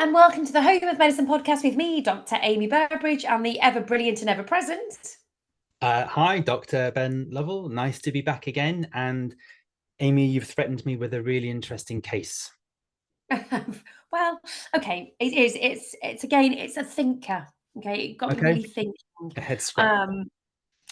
and welcome to the Home of Medicine podcast with me, Dr. Amie Burbridge, and the ever brilliant and ever present. Hi, Dr. Ben Lovell. Nice to be back again. And Amie, you've threatened me with a really interesting case. Well, okay, it is. It's a thinker. Okay, it got me Okay, really thinking. a head scratch. Um,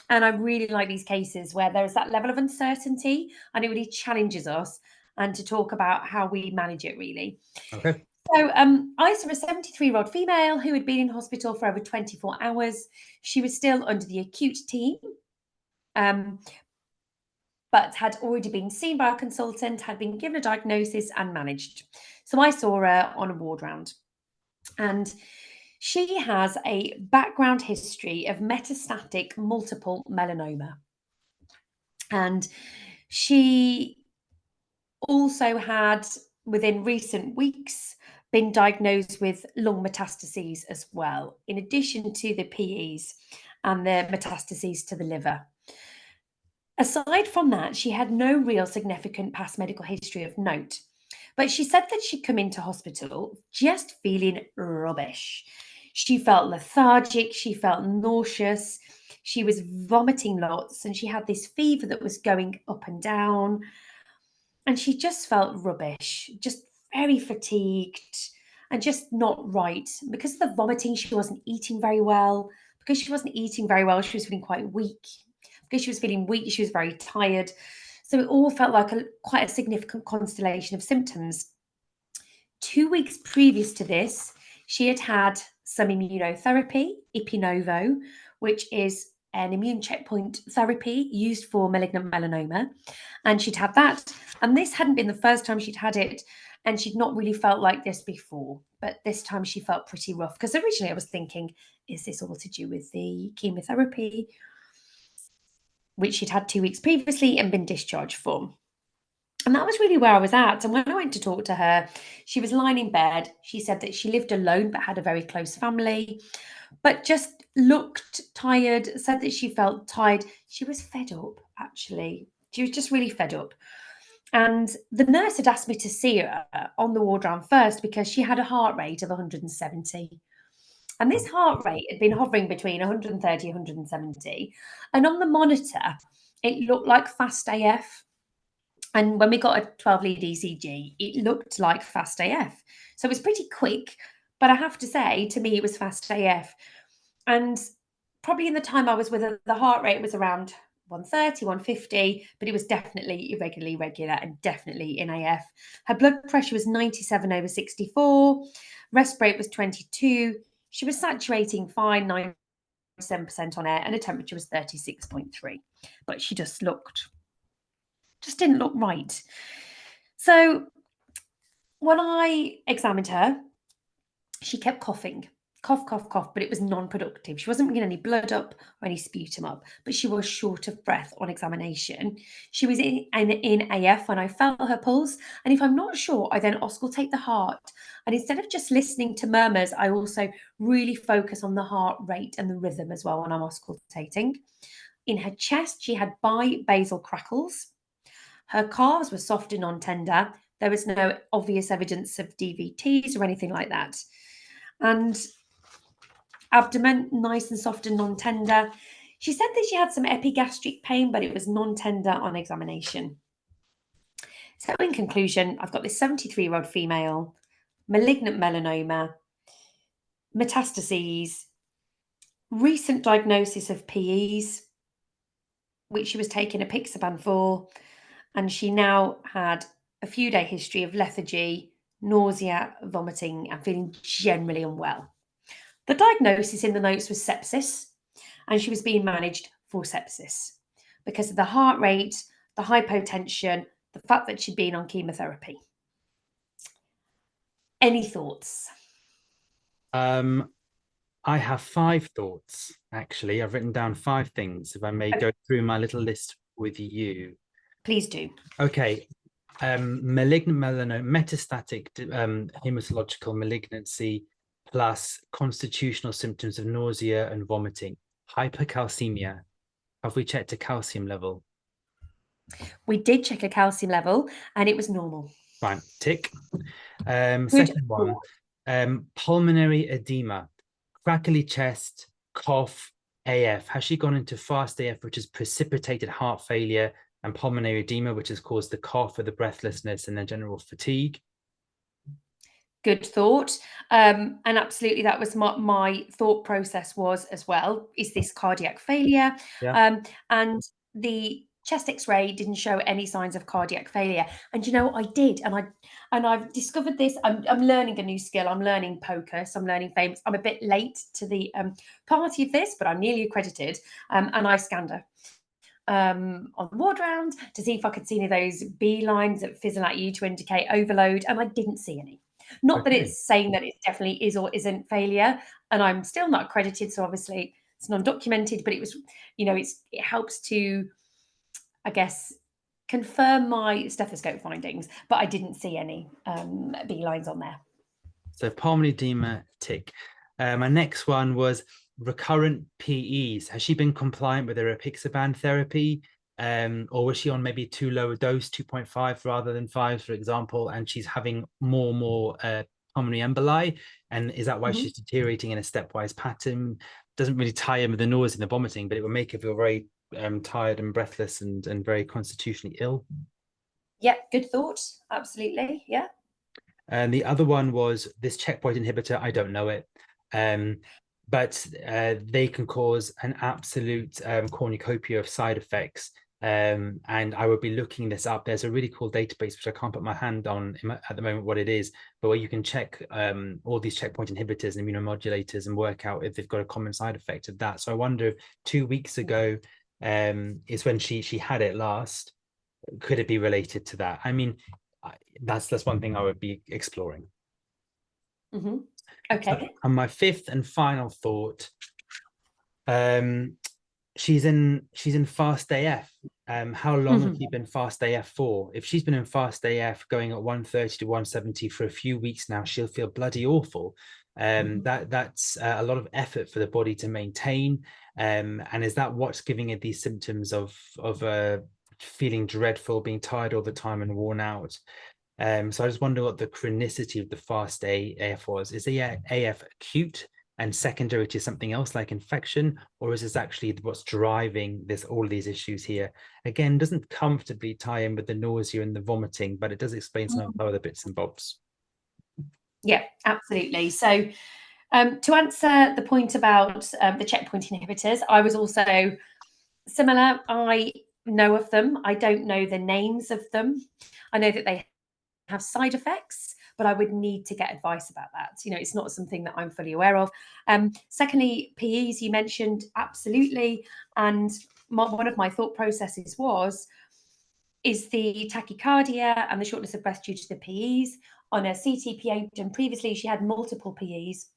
and I really like these cases where there's that level of uncertainty and it really challenges us and to talk about how we manage it really. Okay. So I saw a 73-year-old female who had been in hospital for over 24 hours. She was still under the acute team. But had already been seen by a consultant, had been given a diagnosis and managed. So I saw her on a ward round. And she has a background history of metastatic multiple melanoma. And she also had, within recent weeks, been diagnosed with lung metastases as well, in addition to the PEs and the metastases to the liver. Aside from that, she had no real significant past medical history of note. But she said that she'd come into hospital just feeling rubbish. She felt lethargic, she felt nauseous, she was vomiting lots, and she had this fever that was going up and down. And she just felt rubbish, just very fatigued and just not right. Because of the vomiting, she wasn't eating very well. Because she wasn't eating very well, she was feeling quite weak. Because she was feeling weak, she was very tired. So it all felt like quite a significant constellation of symptoms. 2 weeks previous to this, she had had some immunotherapy, Ipinovo, which is an immune checkpoint therapy used for malignant melanoma. And she'd had that. And this hadn't been the first time she'd had it. And she'd not really felt like this before. But this time she felt pretty rough. Because originally I was thinking, is this all to do with the chemotherapy, which she'd had 2 weeks previously and been discharged for? And that was really where I was at. And when I went to talk to her, she was lying in bed. She said that she lived alone but had a very close family, but just looked tired, said that she felt tired. She was fed up, actually. She was just really fed up. And the nurse had asked me to see her on the ward round first because she had a heart rate of 170. And this heart rate had been hovering between 130 and 170. And on the monitor, it looked like fast AF. And when we got a 12 lead ECG, it looked like fast AF. So it was pretty quick, but I have to say, to me, it was fast AF. And probably in the time I was with her, the heart rate was around 130, 150, but it was definitely irregularly regular and definitely in AF. Her blood pressure was 97 over 64, rest rate was 22. She was saturating fine, 97% on air, and her temperature was 36.3. But she just didn't look right. So when I examined her, she kept coughing, cough, cough, cough, but it was non-productive. She wasn't bringing any blood up or any sputum up, but she was short of breath on examination. She was in AF when I felt her pulse. And if I'm not sure, I then auscultate the heart. And instead of just listening to murmurs, I also really focus on the heart rate and the rhythm as well when I'm auscultating. In her chest, she had bi-basal crackles. Her calves were soft and non-tender. There was no obvious evidence of DVTs or anything like that. And abdomen, nice and soft and non-tender. She said that she had some epigastric pain, but it was non-tender on examination. So in conclusion, I've got this 73-year-old female, malignant melanoma, metastases, recent diagnosis of PEs, which she was taking apixaban for, and she now had a few-day history of lethargy, nausea, vomiting, and feeling generally unwell. The diagnosis in the notes was sepsis, and she was being managed for sepsis because of the heart rate, the hypotension, the fact that she'd been on chemotherapy. Any thoughts? I have 5 thoughts, actually. I've written down 5 things, if I may go through my little list with you. Please do. Okay. Malignant melanoma, metastatic hematological malignancy, plus constitutional symptoms of nausea and vomiting. Hypercalcemia. Have we checked a calcium level? We did check a calcium level and it was normal. Fine, tick. Good. Second one, Pulmonary edema, crackly chest, cough, AF. Has she gone into fast AF, which has precipitated heart failure, and pulmonary edema, which has caused the cough or the breathlessness and the general fatigue? Good thought. And absolutely, that was my thought process was as well. Is this cardiac failure? Yeah. And the chest X-ray didn't show any signs of cardiac failure. And you know, I did, and I've discovered this. I'm learning a new skill. I'm learning POCUS. I'm learning famous. I'm a bit late to the party of this, but I'm nearly accredited. And I scanned her on the ward round to see if I could see any of those B lines that fizzle at you to indicate overload, and I didn't see any. Not that Okay. it's saying that it definitely is or isn't failure, and I'm still not accredited, so obviously it's non-documented, but it was, it helps to, I guess, confirm my stethoscope findings, but I didn't see any B lines on there. So pulmonary edema, tick. My next one was recurrent PEs. Has she been compliant with her apixaban therapy? Or was she on maybe too low a dose, 2.5 rather than 5, for example, and she's having more pulmonary emboli? And is that why she's deteriorating in a stepwise pattern? Doesn't really tie in with the nausea and the vomiting, but it will make her feel very tired and breathless and very constitutionally ill. Yeah, good thought. Absolutely. Yeah. And the other one was this checkpoint inhibitor. I don't know it. But they can cause an absolute cornucopia of side effects. And I would be looking this up. There's a really cool database, which I can't put my hand on at the moment what it is, but where you can check all these checkpoint inhibitors and immunomodulators and work out if they've got a common side effect of that. So I wonder if 2 weeks ago is when she had it last. Could it be related to that? I mean, that's one thing I would be exploring. Okay. And my fifth and final thought, she's in fast AF. How long has she been fast AF for? If she's been in fast AF going at 130 to 170 for a few weeks now, she'll feel bloody awful. That's a lot of effort for the body to maintain. And is that what's giving it these symptoms of feeling dreadful, being tired all the time and worn out? So I just wonder what the chronicity of the fast AF was. Is the AF acute and secondary to something else like infection, or is this actually what's driving all of these issues here? Again, doesn't comfortably tie in with the nausea and the vomiting, but it does explain some of the other bits and bobs. Yeah, absolutely. So to answer the point about the checkpoint inhibitors, I was also similar. I know of them. I don't know the names of them. I know that they have side effects, but I would need to get advice about that. It's not something that I'm fully aware of. Secondly, PEs you mentioned, absolutely. And one of my thought processes is the tachycardia and the shortness of breath due to the PEs. On a CTPA done previously, she had multiple PEs.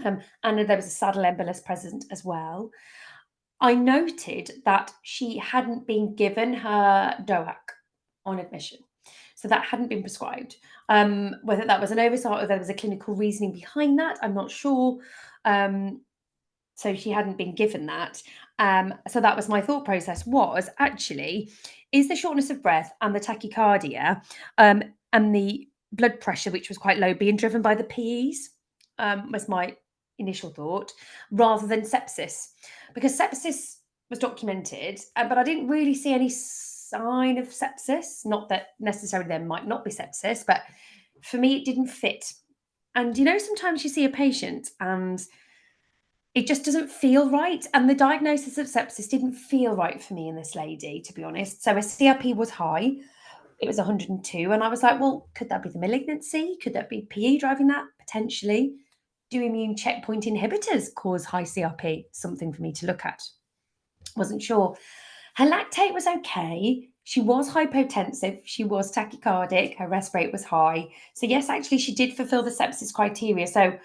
And there was a saddle embolus present as well. I noted that she hadn't been given her DOAC on admission. So that hadn't been prescribed. Whether that was an oversight or there was a clinical reasoning behind that, I'm not sure. So she hadn't been given that. So that was my thought process was actually, is the shortness of breath and the tachycardia and the blood pressure, which was quite low, being driven by the PEs? Was my initial thought, rather than sepsis. Because sepsis was documented, but I didn't really see any sign of sepsis. Not that necessarily there might not be sepsis, but for me, it didn't fit. And sometimes you see a patient and it just doesn't feel right. And the diagnosis of sepsis didn't feel right for me in this lady, to be honest. So her CRP was high. It was 102. And I was like, well, could that be the malignancy? Could that be PE driving that? Potentially. Do immune checkpoint inhibitors cause high CRP? Something for me to look at. Wasn't sure. Her lactate was okay. She was hypotensive. She was tachycardic. Her rest rate was high. So yes, actually, she did fulfill the sepsis criteria. So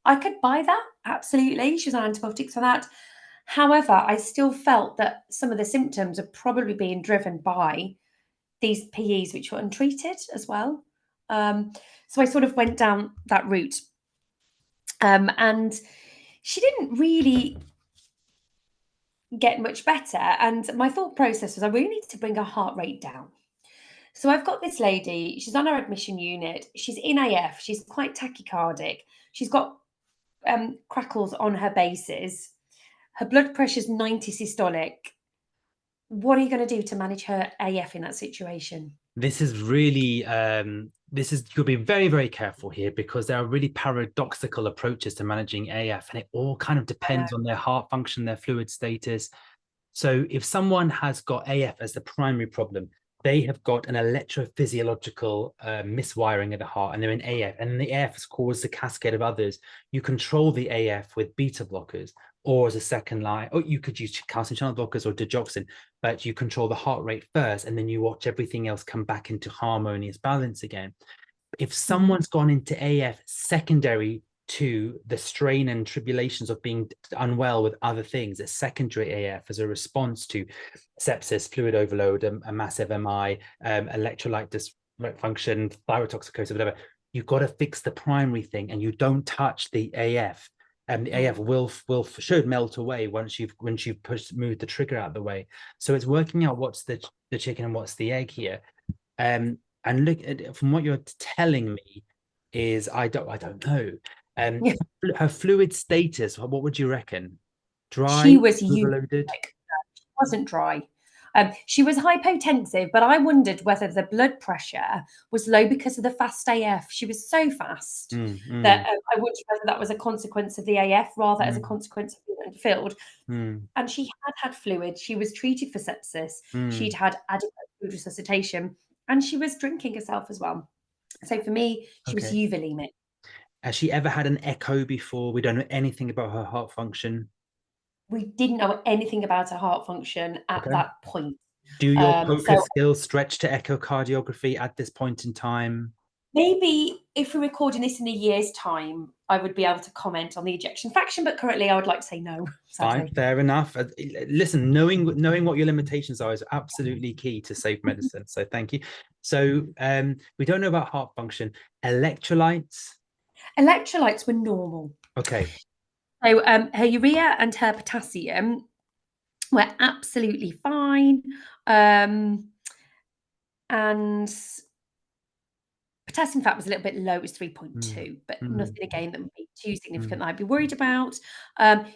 I could buy that, absolutely. She was on antibiotics for that. However, I still felt that some of the symptoms are probably being driven by these PEs, which were untreated as well. So I sort of went down that route. And she didn't really get much better. And my thought process was I really needed to bring her heart rate down. So I've got this lady, she's on our admission unit. She's in AF. She's quite tachycardic. She's got crackles on her bases. Her blood pressure's 90 systolic. What are you going to do to manage her AF in that situation? This is really you'll be very, very careful here because there are really paradoxical approaches to managing AF, and it all kind of I know. depends on their heart function, their fluid status. So if someone has got AF as the primary problem, they have got an electrophysiological miswiring of the heart and they're in AF, and the AF has caused a cascade of others. You control the AF with beta blockers, or as a second line, or you could use calcium channel blockers or digoxin, but you control the heart rate first, and then you watch everything else come back into harmonious balance again. If Mhm. someone's gone into AF secondary to the strain and tribulations of being unwell with other things, it's secondary AF as a response to sepsis, fluid overload, a massive MI, electrolyte dysfunction, thyrotoxicosis, whatever. You've got to fix the primary thing, and you don't touch the AF. And the AF should melt away once you've moved the trigger out of the way. So it's working out what's the chicken and what's the egg here. And look at, from what you're telling me, is I don't know. Um, Yeah. her fluid status, what would you reckon? Dry, She was euphoric. overloaded? She wasn't dry. She was hypotensive, but I wondered whether the blood pressure was low because of the fast AF. She was so fast Mm, that mm, I wondered whether that was a consequence of the AF rather as a mm, consequence of being unfilled. mm, And she had fluid. She was treated for sepsis. She'd mm. had adequate food resuscitation, and she was drinking herself as well. So for me, she was Okay. euvolemic. Has she ever had an echo before? We don't know anything about her heart function. We didn't know anything about her heart function at Okay. that point. Do your So poker skills stretch to echocardiography at this point in time? maybe if we're recording this in a year's time, I would be able to comment on the ejection fraction, but currently I would like to say no, Fine, sadly. fair enough. Listen, knowing what your limitations are is absolutely key to safe medicine. So thank you. So we don't know about heart function. Electrolytes. Electrolytes were normal. Okay. So her urea and her potassium were absolutely fine. And potassium fat was a little bit low, it was Mm, 3.2, but mm, nothing again that would be too significant mm, that I'd be worried about.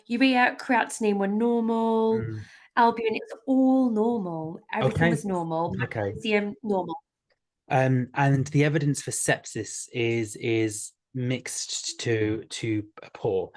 Urea, creatinine were normal. mm. Albumin, it was all normal. Everything Okay. was normal. Okay. Magnesium, normal. And the evidence for sepsis is mixed to poor.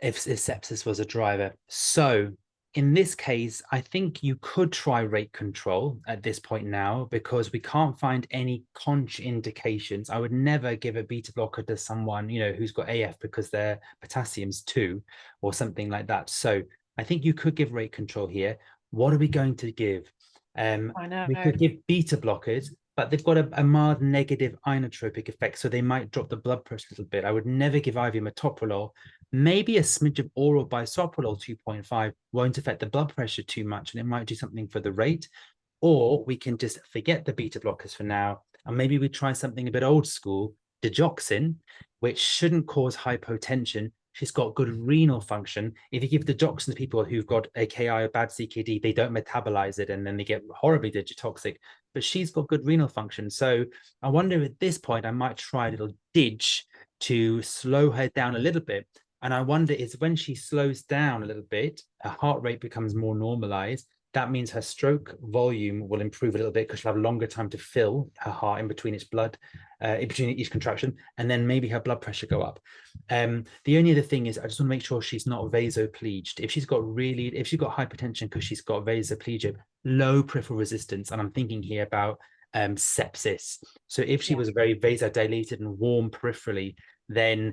If sepsis was a driver. So in this case, I think you could try rate control at this point now because we can't find any conch indications. I would never give a beta blocker to someone, who's got AF because their potassium's 2 or something like that. So I think you could give rate control here. What are we going to give? I know. We could give beta blockers, but they've got a mild negative inotropic effect, so they might drop the blood pressure a little bit. I would never give IV metoprolol. Maybe a smidge of oral bisoprolol 2.5 won't affect the blood pressure too much, and it might do something for the rate. Or we can just forget the beta blockers for now, and maybe we try something a bit old school, digoxin, which shouldn't cause hypotension. She's got good renal function. If you give digoxin to people who've got AKI or bad CKD, they don't metabolize it and then they get horribly digitoxic. But she's got good renal function. So I wonder at this point, I might try a little dig to slow her down a little bit. And I wonder is when she slows down a little bit, her heart rate becomes more normalized. That means her stroke volume will improve a little bit because she'll have longer time to fill her heart in between its blood, in between each contraction, and then maybe her blood pressure go up. The only other thing is I just want to make sure she's not vasopleged. If she's got hypertension because she's got vasoplegia, low peripheral resistance, and I'm thinking here about sepsis. So if she Yeah. was very vasodilated and warm peripherally, then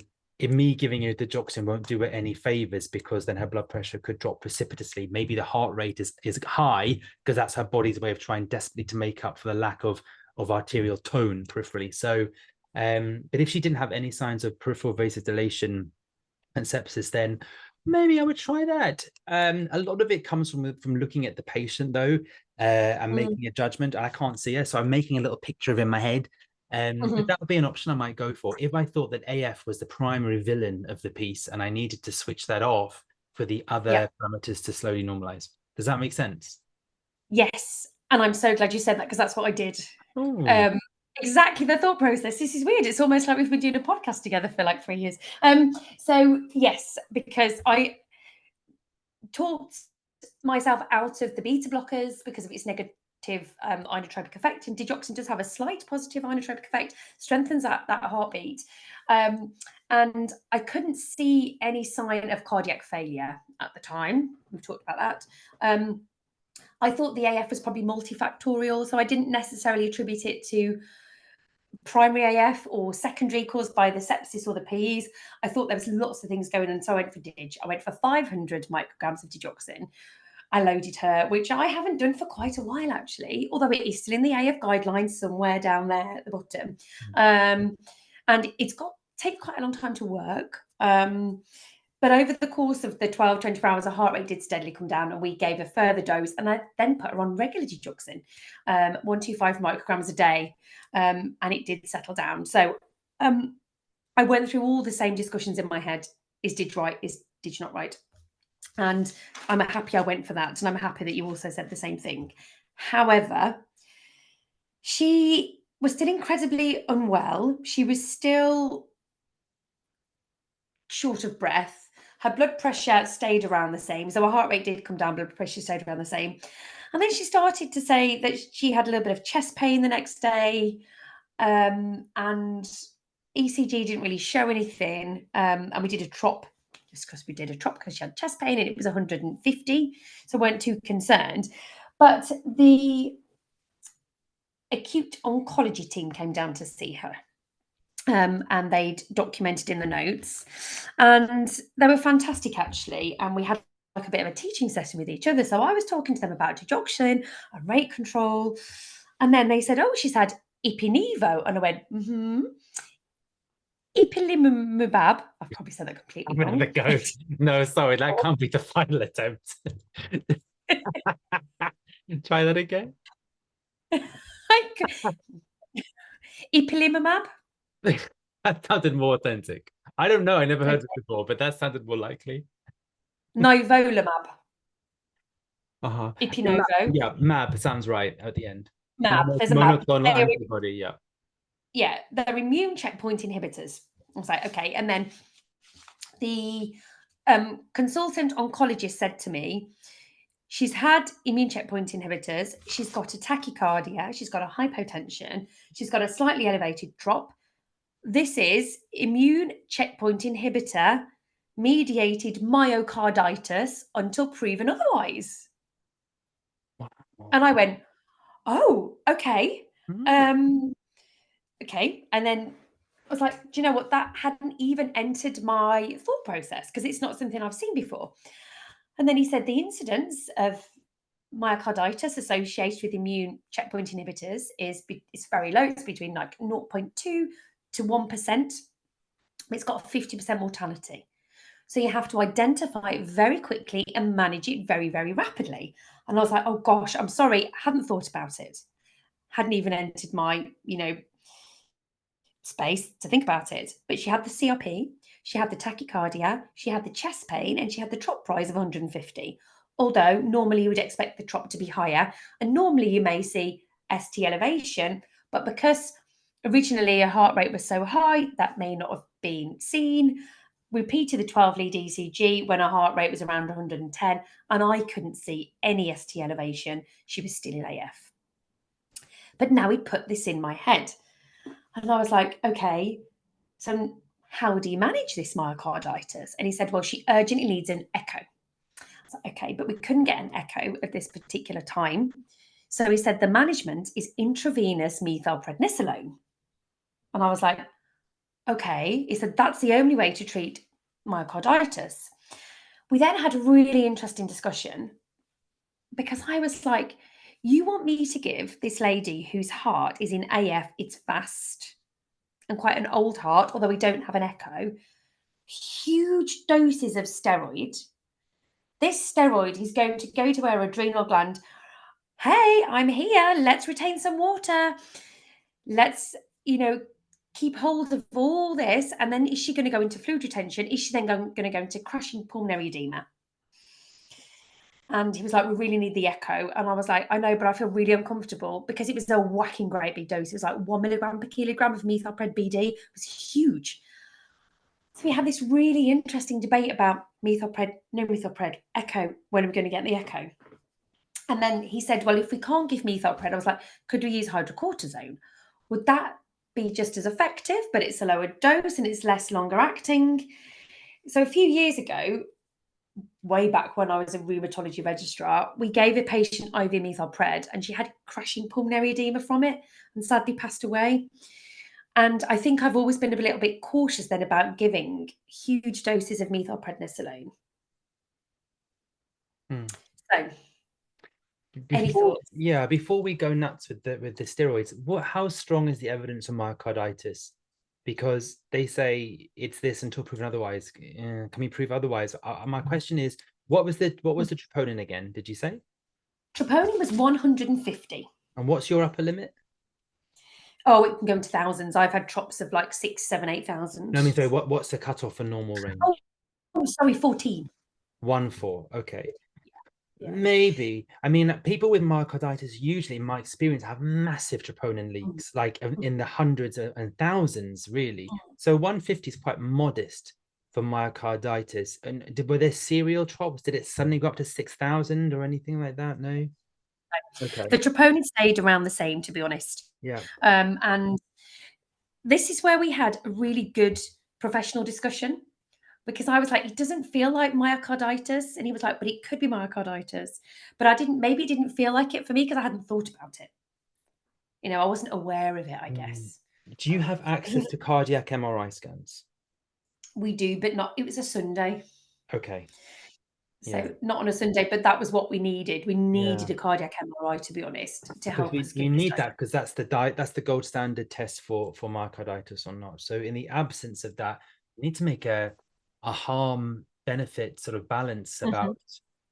me giving her the digoxin won't do her any favors because then her blood pressure could drop precipitously. Maybe the heart rate is high because that's her body's way of trying desperately to make up for the lack of arterial tone peripherally. So, but if she didn't have any signs of peripheral vasodilation and sepsis, then maybe I would try that. A lot of it comes from looking at the patient though, and Mm. making a judgment. I can't see her, so I'm making a little picture of in my head. But Mhm. that would be an option I might go for if I thought that AF was the primary villain of the piece and I needed to switch that off for the Yeah. other parameters to slowly normalize. Does that make sense? Yes. And I'm so glad you said that because that's what I did. Oh, Um, exactly the thought process. This is weird. It's almost like we've been doing a podcast together for like 3 years. So yes, because I talked myself out of the beta blockers because of its negative inotropic effect, and digoxin does have a slight positive inotropic effect, strengthens that heartbeat. And I couldn't see any sign of cardiac failure at the time. We've talked about that. I thought the AF was probably multifactorial, so I didn't necessarily attribute it to primary AF or secondary caused by the sepsis or the PEs. I thought there was lots of things going on, so I went for dig. I went for 500 micrograms of digoxin. I loaded her, which I haven't done for quite a while actually, although it is still in the AF guidelines somewhere down there at the bottom. And it's got take quite a long time to work. But over the course of the 12, 24 hours, her heart rate did steadily come down, and we gave a further dose. And I then put her on regular digoxin, 125 micrograms a day, and it did settle down. So I went through all the same discussions in my head: is dig right? Is dig not right? And I'm happy I went for that, and I'm happy that you also said the same thing. However, she was still incredibly unwell. She was still short of breath. Her blood pressure stayed around the same. So her heart rate did come down, blood pressure stayed around the same. And then she started to say that she had a little bit of chest pain the next day. And ECG didn't really show anything. And we did a trop just because we did a trop because she had chest pain and it was 150. So we weren't too concerned. But the acute oncology team came down to see her. And they'd documented in the notes, and they were fantastic actually. And we had like a bit of a teaching session with each other. So I was talking to them about digoxin and rate control, and then they said, "Oh, she's had ipinevo," and I went, "Ipilimumab." I've probably said that completely I'm gonna have a wrong. go. No, sorry, that can't be the final attempt. Try that again. Ipilimumab, That sounded more authentic. I don't know. I never heard it before, but that sounded more likely. nivolumab, Uh-huh. Ipinovo, Yeah, MAB sounds right at the end. mab. There's a mab. Monoclonal antibody, yeah. Yeah, they're immune checkpoint inhibitors. I was like, okay. And then the consultant oncologist said to me, she's had immune checkpoint inhibitors, she's got a tachycardia, she's got a hypotension, she's got a slightly elevated drop. This is immune checkpoint inhibitor mediated myocarditis until proven otherwise. Wow. And I went, oh, okay. Mm. Okay. And then I was like, do you know what? That hadn't even entered my thought process because it's not something I've seen before. And then he said the incidence of myocarditis associated with immune checkpoint inhibitors is very low. It's between like 0.2 to 1%. It's got a 50% mortality. So you have to identify it very quickly and manage it very, very rapidly. And I was like, oh gosh, I'm sorry, I hadn't thought about it. Hadn't even entered my, space to think about it. But she had the CRP, she had the tachycardia, she had the chest pain, and she had the trop price of 150. Although normally you would expect the trop to be higher, and normally you may see ST elevation, but because originally her heart rate was so high, that may not have been seen. Repeated the 12 lead ECG when her heart rate was around 110, and I couldn't see any ST elevation. She was still in AF. But now he put this in my head. And I was like, okay, so how do you manage this myocarditis? And he said, well, she urgently needs an echo. I was like, okay, but we couldn't get an echo at this particular time. So he said the management is intravenous methylprednisolone. And I was like, okay. He said that's the only way to treat myocarditis. We then had a really interesting discussion because I was like, you want me to give this lady whose heart is in AF, it's fast and quite an old heart, although we don't have an echo, huge doses of steroid. This steroid is going to go to her adrenal gland. Hey, I'm here. Let's retain some water. Let's, keep hold of all this. And then is she going to go into fluid retention? Is she then going to go into crashing pulmonary edema? And he was like, we really need the echo. And I was like, I know, but I feel really uncomfortable because it was a whacking great big dose. It was like 1 milligram per kilogram of methylpred BD. It was huge. So we had this really interesting debate about methylpred, no methylpred, echo, when are we going to get the echo? And then he said, well, if we can't give methylpred, I was like, could we use hydrocortisone? Would that be just as effective, but it's a lower dose and it's less longer acting? So a few years ago, way back when I was a rheumatology registrar, we gave a patient IV methylpred and she had crashing pulmonary edema from it and sadly passed away. And I think I've always been a little bit cautious then about giving huge doses of methylprednisolone. Hmm. So, any Before, thoughts? yeah, before we go nuts with the steroids, how strong is the evidence of myocarditis? Because they say it's this until proven otherwise. Can we prove otherwise? My question is, what was the troponin again? Did you say? Troponin was 150. And what's your upper limit? Oh, it can go into thousands. I've had trops of like 6, 7, 8,000. No, I mean, sorry, what's the cutoff for normal Oh, range? oh, sorry, 14. 1-4. Okay. Yeah. Maybe. I mean, people with myocarditis usually, in my experience, have massive troponin Mm, leaks, like mm, in the hundreds and thousands, really. mm. So 150 is quite modest for myocarditis. And were there serial drops? Did it suddenly go up to 6,000 or anything like that? No? The Okay. troponin stayed around the same, to be honest. Yeah. And this is where we had a really good professional discussion because I was like, it doesn't feel like myocarditis. And he was like, but it could be myocarditis. But maybe it didn't feel like it for me because I hadn't thought about it. I wasn't aware of it, I Mm. guess. Do you have access He, to cardiac MRI scans? we do, but not, it was a Sunday. Okay. Yeah. So not on a Sunday, but that was what we needed. We Yeah. needed a cardiac MRI, to be honest, to Because help we, us we give this need that diagnosis. because that's the gold standard test for myocarditis or not. So in the absence of that, we need to make a harm benefit sort of balance Mhm, about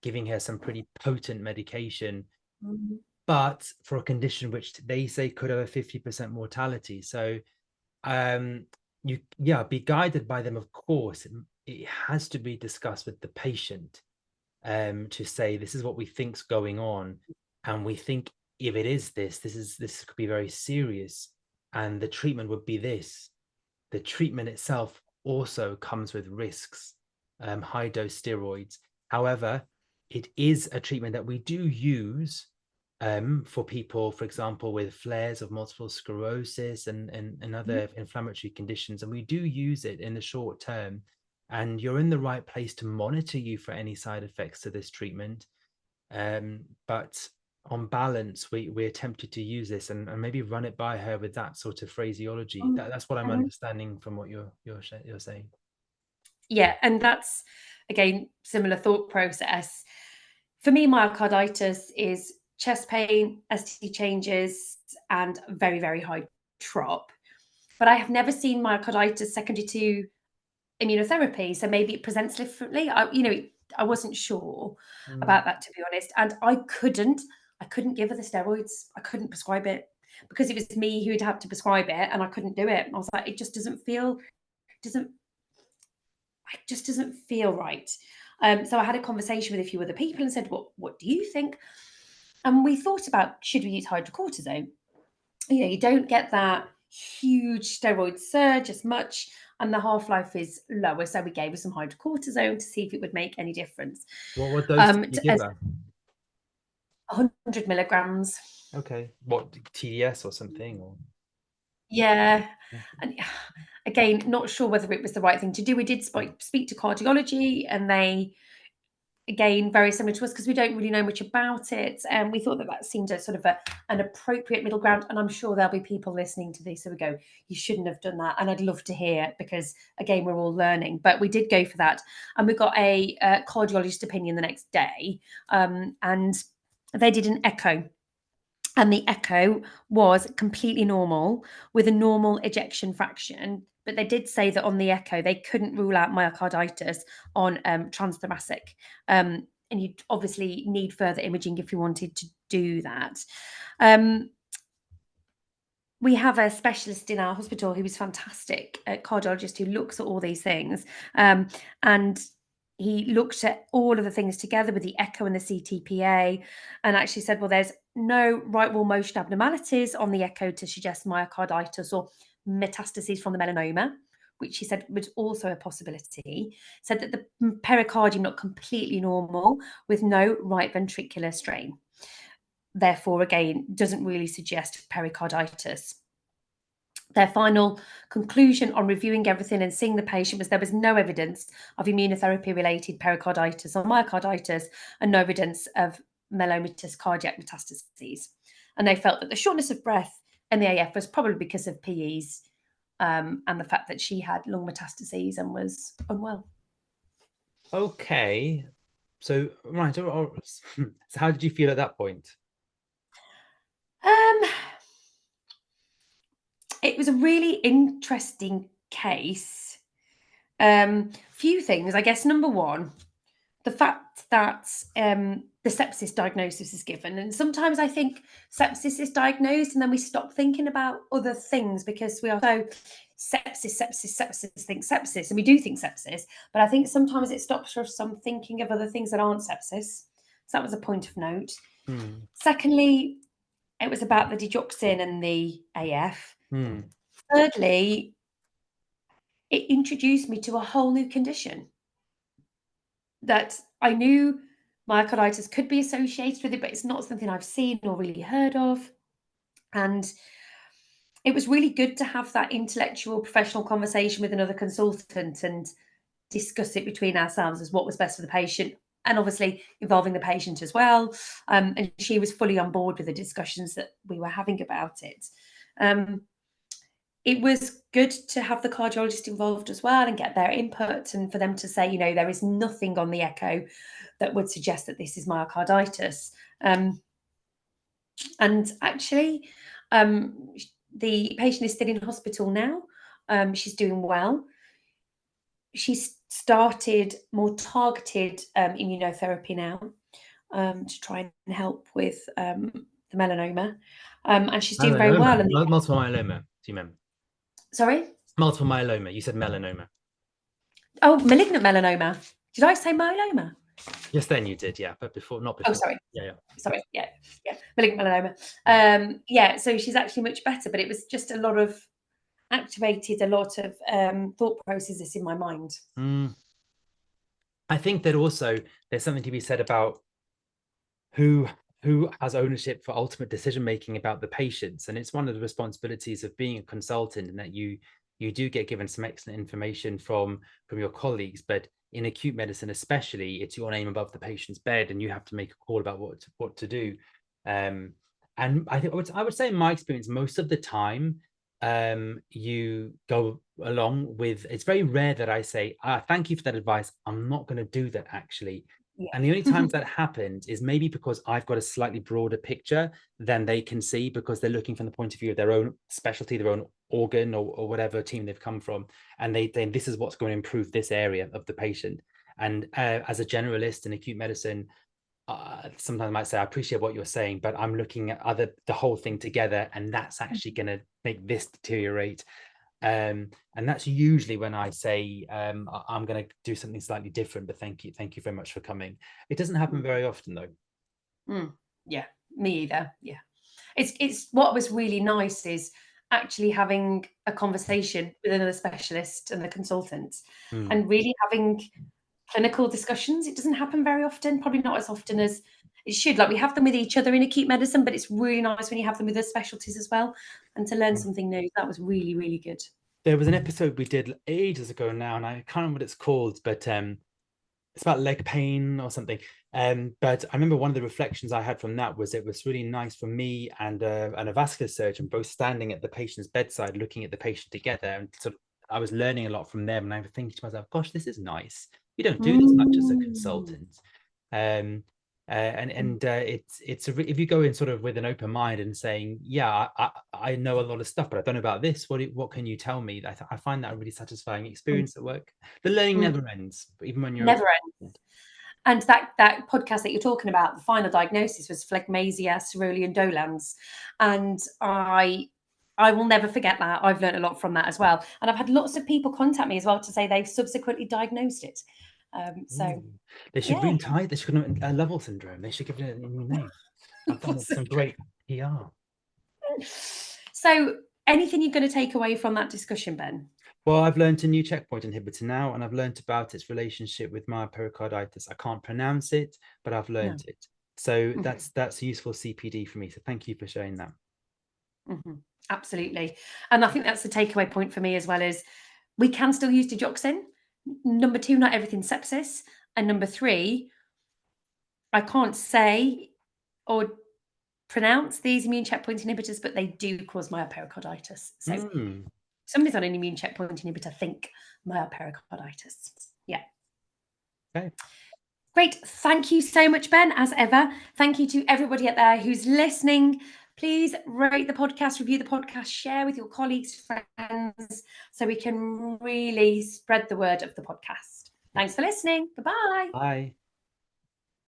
giving her some pretty potent medication, mhm, but for a condition which they say could have a 50% mortality. So you be guided by them, of course. It has to be discussed with the patient to say this is what we think's going on, and we think if it is this could be very serious, and the treatment would be this. The treatment itself also comes with risks, high dose steroids. However, it is a treatment that we do use for people, for example, with flares of multiple sclerosis and mhm, other inflammatory conditions. And we do use it in the short term. And you're in the right place to monitor you for any side effects to this treatment. But on balance, we're tempted to use this and maybe run it by her with that sort of phraseology. That's what I'm mhm. understanding from what you're saying. Yeah, and that's again similar thought process. For me, myocarditis is chest pain, ST changes, and very, very high trop. But I have never seen myocarditis secondary to immunotherapy, so maybe it presents differently. I wasn't sure Mm. about that, to be honest, and I couldn't give her the steroids. I couldn't prescribe it because it was me who would have to prescribe it, and I couldn't do it. And I was like, doesn't it just doesn't feel right. So I had a conversation with a few other people and said, what do you think? And we thought about, should we use hydrocortisone? You don't get that huge steroid surge as much, and the half-life is lower. So we gave her some hydrocortisone to see if it would make any difference. What dose did you give As her? 100 milligrams. Okay. What, TDS or something? Or Yeah. And again, not sure whether it was the right thing to do. We did speak to cardiology, and they, again, very similar to us because we don't really know much about it. And we thought that seemed a sort of an appropriate middle ground. And I'm sure there'll be people listening to this who would go, you shouldn't have done that. And I'd love to hear it because, again, we're all learning. But we did go for that. And we got a cardiologist opinion the next day. And they did an echo. And the echo was completely normal with a normal ejection fraction. But they did say that on the echo, they couldn't rule out myocarditis on transthoracic. And you'd obviously need further imaging if you wanted to do that. Um, we have a specialist in our hospital who is fantastic, a cardiologist who looks at all these things. And he looked at all of the things together with the echo and the CTPA, and actually said, well, there's no right wall motion abnormalities on the echo to suggest myocarditis or metastases from the melanoma, which he said was also a possibility. Said that the pericardium looked completely normal with no right ventricular strain. Therefore, again, doesn't really suggest pericarditis. Their final conclusion on reviewing everything and seeing the patient was there was no evidence of immunotherapy-related pericarditis or myocarditis and no evidence of myelomatous cardiac metastases. And they felt that the shortness of breath and the AF was probably because of PEs and the fact that she had lung metastases and was unwell. Okay. So, right. So how did you feel at that point? It was a really interesting case. Few things, I guess. Number one, the fact that the sepsis diagnosis is given, and sometimes I think sepsis is diagnosed, and then we stop thinking about other things because we are so sepsis, think sepsis, and we do think sepsis. But I think sometimes it stops us from thinking of other things that aren't sepsis. So that was a point of note. Hmm. Secondly, it was about the digoxin and the AF. Hmm. Thirdly, it introduced me to a whole new condition that I knew myocarditis could be associated with it, but it's not something I've seen or really heard of. And it was really good to have that intellectual, professional conversation with another consultant and discuss it between ourselves as what was best for the patient, and obviously involving the patient as well. And she was fully on board with the discussions that we were having about it. It was good to have the cardiologist involved as well and get their input, and for them to say, there is nothing on the echo that would suggest that this is myocarditis. And actually, the patient is still in hospital now. She's doing well. She's started more targeted immunotherapy now to try and help with the melanoma. And she's doing very well. Melanoma. And Multiple myeloma. Do you mean? sorry? Multiple myeloma. You said melanoma. Oh, malignant melanoma. Did I say myeloma? Yes, then you did, yeah, but before, not Oh, before. sorry. Yeah. Sorry. Yeah. Malignant melanoma. Yeah. So she's actually much better, but it was just activated a lot of thought processes in my mind. Mm. I think that also there's something to be said about who has ownership for ultimate decision making about the patients, and it's one of the responsibilities of being a consultant, and that you do get given some excellent information from your colleagues, but in acute medicine especially, it's your name above the patient's bed, and you have to make a call about what to do. And I think I would say in my experience, most of the time, you go along with. It's very rare that I say, thank you for that advice, I'm not going to do that actually. Yeah. And the only times that happened is maybe because I've got a slightly broader picture than they can see, because they're looking from the point of view of their own specialty, their own organ, or whatever team they've come from. And they this is what's going to improve this area of the patient. And as a generalist in acute medicine, sometimes I might say, I appreciate what you're saying, but I'm looking at the whole thing together, and that's actually going to make this deteriorate. And that's usually when I say, I'm going to do something slightly different, but thank you very much for coming. It doesn't happen very often though. Yeah, me either. Yeah, it's what was really nice is actually having a conversation with another specialist and the consultant, Mm. and really having clinical discussions. It doesn't happen very often, probably not as often as it should. Like, we have them with each other in acute medicine, but it's really nice when you have them with other specialties as well, and to learn something new. That was really, really good. There was an episode we did ages ago now, and I can't remember what it's called, but it's about leg pain or something. But I remember one of the reflections I had from that was it was really nice for me and a vascular surgeon both standing at the patient's bedside, looking at the patient together, and sort of I was learning a lot from them. And I was thinking to myself, "Gosh, this is nice. You don't do this much as a consultant." If you go in sort of with an open mind and saying, "Yeah, I know a lot of stuff, but I don't know about this. What can you tell me?" I find that a really satisfying experience at work. The learning never ends, even when you're Never ends. And that podcast that you're talking about, the final diagnosis was phlegmasia cerulean dolans, and I will never forget that. I've learned a lot from that as well, and I've had lots of people contact me as well to say they've subsequently diagnosed it. So They should yeah, they should call it a level syndrome. They should give it a new name. I've done some great PR. So anything you're going to take away from that discussion, Ben? Well, I've learned a new checkpoint inhibitor now, and I've learned about its relationship with myocarditis. I can't pronounce it, but I've No. learned it. So Mhm. that's useful CPD for me. So thank you for sharing that. Absolutely. And I think that's the takeaway point for me as well, is we can still use digoxin. Number 2, not everything's sepsis. And number 3, I can't say or pronounce these immune checkpoint inhibitors, but they do cause myopericarditis. So somebody's on an immune checkpoint inhibitor, think myopericarditis. Yeah. Okay. Great. Thank you so much, Ben, as ever. Thank you to everybody out there who's listening. Please rate the podcast, review the podcast, share with your colleagues, friends, so we can really spread the word of the podcast. Thanks for listening. Goodbye. Bye.